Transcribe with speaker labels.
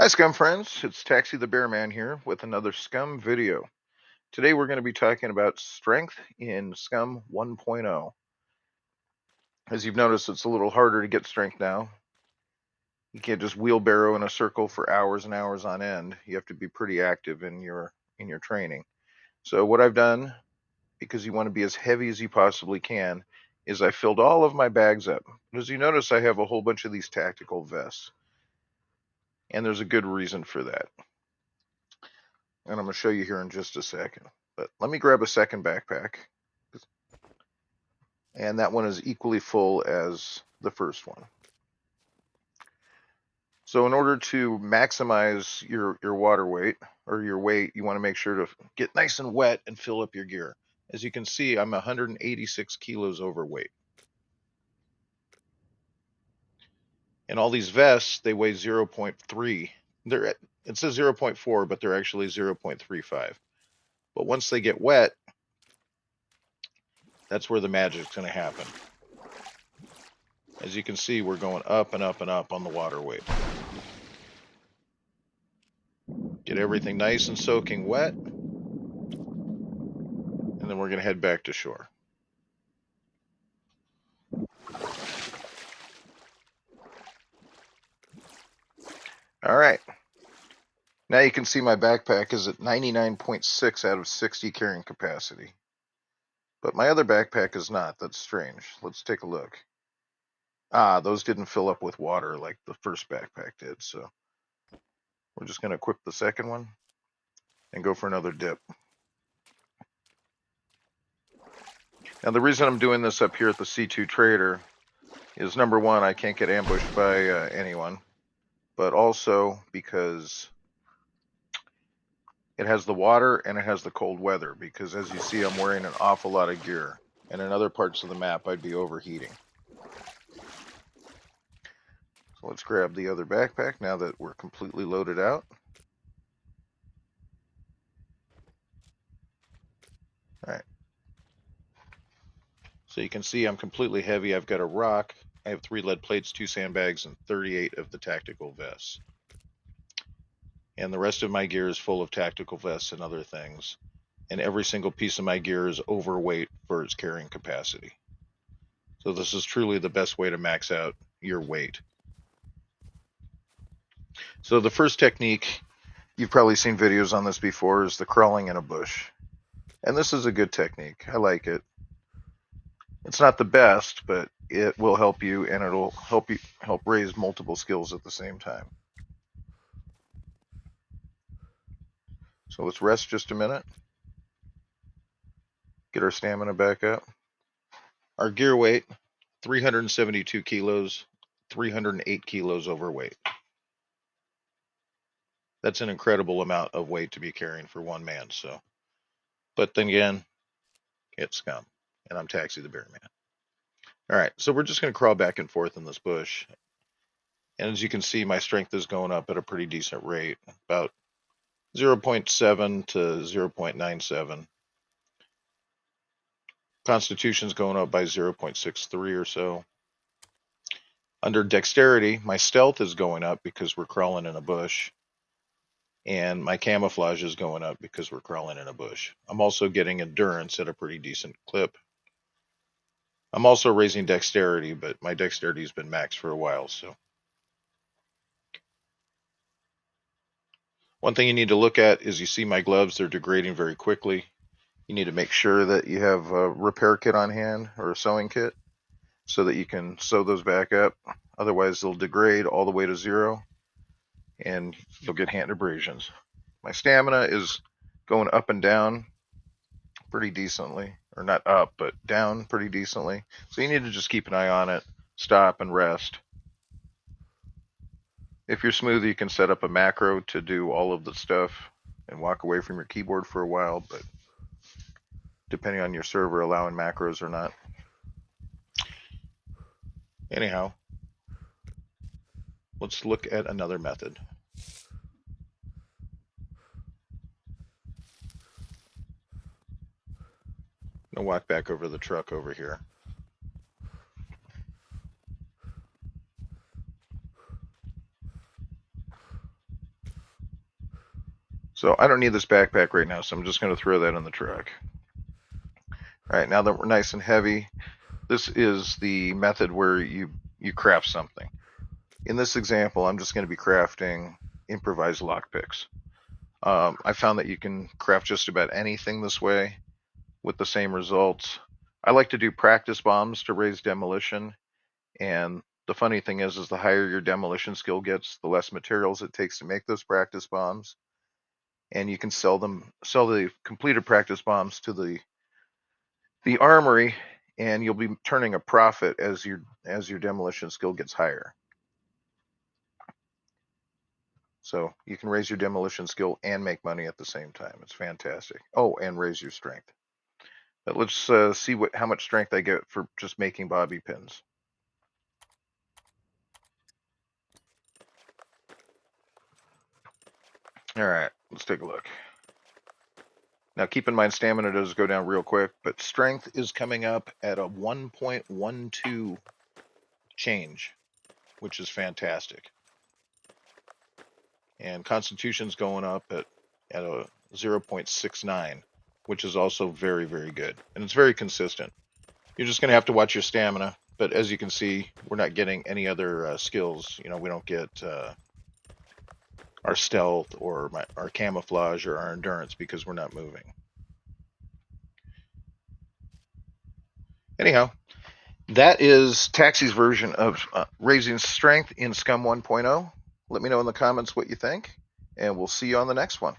Speaker 1: Hi Scum friends, it's Taxi the Bear Man here with another Scum video. Today we're going to be talking about strength in Scum 1.0. As you've noticed, it's a little harder to get strength now. You can't just wheelbarrow in a circle for hours and hours on end. You have to be pretty active in your training. So what I've done, because you want to be as heavy as you possibly can, is I filled all of my bags up. As you notice, I have a whole bunch of these tactical vests. And there's a good reason for that. And I'm going to show you here in just a second. But let me grab a second backpack. And that one is equally full as the first one. So in order to maximize your water weight, or your weight, you want to make sure to get nice and wet and fill up your gear. As you can see, I'm 186 kilos overweight. And all these vests, they weigh 0.3. It says 0.4, but they're actually 0.35. But once they get wet, that's where the magic's going to happen. As you can see, we're going up and up and up on the water weight. Get everything nice and soaking wet, and then we're going to head back to shore. All right. Now you can see my backpack is at 99.6 out of 60 carrying capacity. But my other backpack is not. That's strange. Let's take a look. Those didn't fill up with water like the first backpack did, so we're just going to equip the second one and go for another dip. Now the reason I'm doing this up here at the C2 Trader is, number one, I can't get ambushed by anyone, but also because it has the water and it has the cold weather, because as you see, I'm wearing an awful lot of gear, and in other parts of the map I'd be overheating. So let's grab the other backpack now that we're completely loaded out. All right. So you can see I'm completely heavy. I've got a rock, I have 3 lead plates, 2 sandbags, and 38 of the tactical vests. And the rest of my gear is full of tactical vests and other things. And every single piece of my gear is overweight for its carrying capacity. So this is truly the best way to max out your weight. So the first technique, you've probably seen videos on this before, is the crawling in a bush. And this is a good technique. I like it. It's not the best, but it will help you, and it'll help raise multiple skills at the same time. So let's rest just a minute. Get our stamina back up. Our gear weight, 372 kilos, 308 kilos overweight. That's an incredible amount of weight to be carrying for one man. So, but then again, it's Scum, and I'm Taxi the Bear Man. All right, so we're just going to crawl back and forth in this bush. And as you can see, my strength is going up at a pretty decent rate, about 0.7 to 0.97. Constitution's going up by 0.63 or so. Under dexterity, my stealth is going up because we're crawling in a bush. And my camouflage is going up because we're crawling in a bush. I'm also getting endurance at a pretty decent clip. I'm also raising dexterity, but my dexterity has been maxed for a while, so. One thing you need to look at is, you see my gloves, they're degrading very quickly. You need to make sure that you have a repair kit on hand, or a sewing kit, so that you can sew those back up. Otherwise they'll degrade all the way to 0 and you'll get hand abrasions. My stamina is going up and down pretty decently, or not up, but down pretty decently. So you need to just keep an eye on it, stop and rest. If you're smooth, you can set up a macro to do all of the stuff and walk away from your keyboard for a while, but depending on your server allowing macros or not. Anyhow, let's look at another method. I'm going to walk back over the truck over here. So I don't need this backpack right now, so I'm just going to throw that in the truck. All right, now that we're nice and heavy, this is the method where you craft something. In this example, I'm just going to be crafting improvised lockpicks. I found that you can craft just about anything this way with the same results. I like to do practice bombs to raise demolition, and the funny thing is the higher your demolition skill gets, the less materials it takes to make those practice bombs, and you can sell the completed practice bombs to the armory, and you'll be turning a profit as your demolition skill gets higher. So you can raise your demolition skill and make money at the same time. It's fantastic. Oh, and raise your strength. But let's see how much strength I get for just making bobby pins. All right, let's take a look. Now keep in mind stamina does go down real quick, but strength is coming up at a 1.12 change, which is fantastic. And constitution's going up at a 0.69, which is also very, very good. And it's very consistent. You're just going to have to watch your stamina. But as you can see, we're not getting any other skills. You know, we don't get our stealth or our camouflage or our endurance because we're not moving. Anyhow, that is Taxi's version of raising strength in Scum 1.0. Let me know in the comments what you think, and we'll see you on the next one.